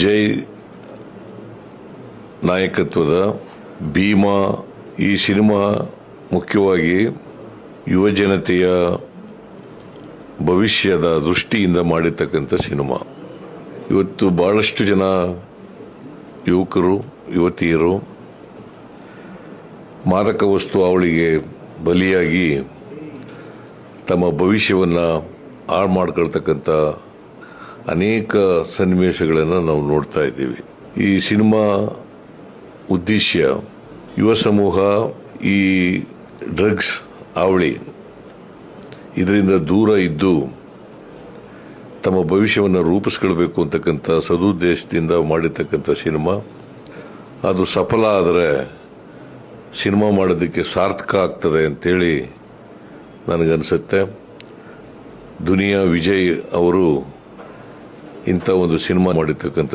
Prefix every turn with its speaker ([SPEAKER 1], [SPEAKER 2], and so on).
[SPEAKER 1] ವಿಜಯ್ ನಾಯಕತ್ವದ ಭೀಮಾ ಈ ಸಿನಿಮಾ ಮುಖ್ಯವಾಗಿ ಯುವ ಜನತೆಯ ಭವಿಷ್ಯದ ದೃಷ್ಟಿಯಿಂದ ಮಾಡಿರ್ತಕ್ಕಂಥ ಸಿನಿಮಾ. ಇವತ್ತು ಬಹಳಷ್ಟು ಜನ ಯುವಕರು ಯುವತಿಯರು ಮಾದಕ ವಸ್ತು ಅವಳಿಗೆ ಬಲಿಯಾಗಿ ತಮ್ಮ ಭವಿಷ್ಯವನ್ನು ಹಾಳು ಮಾಡ್ಕೊಳ್ತಕ್ಕಂಥ ಅನೇಕ ಸನ್ನಿವೇಶಗಳನ್ನು ನಾವು ನೋಡ್ತಾ ಇದ್ದೀವಿ. ಈ ಸಿನಿಮಾ ಉದ್ದೇಶ ಯುವ ಸಮೂಹ ಈ ಡ್ರಗ್ಸ್ ಅವಳಿ ಇದರಿಂದ ದೂರ ಇದ್ದು ತಮ್ಮ ಭವಿಷ್ಯವನ್ನು ರೂಪಿಸ್ಕೊಳ್ಬೇಕು ಅಂತಕ್ಕಂಥ ಸದುದ್ದೇಶದಿಂದ ಮಾಡಿರ್ತಕ್ಕಂಥ ಸಿನಿಮಾ. ಅದು ಸಫಲ ಆದರೆ ಸಿನಿಮಾ ಮಾಡೋದಕ್ಕೆ ಸಾರ್ಥಕ ಆಗ್ತದೆ ಅಂತೇಳಿ ನನಗನ್ಸುತ್ತೆ. ದುನಿಯಾ ವಿಜಯ್ ಅವರು ಇಂಥ ಒಂದು ಸಿನಿಮಾ ಮಾಡಿರ್ತಕ್ಕಂಥ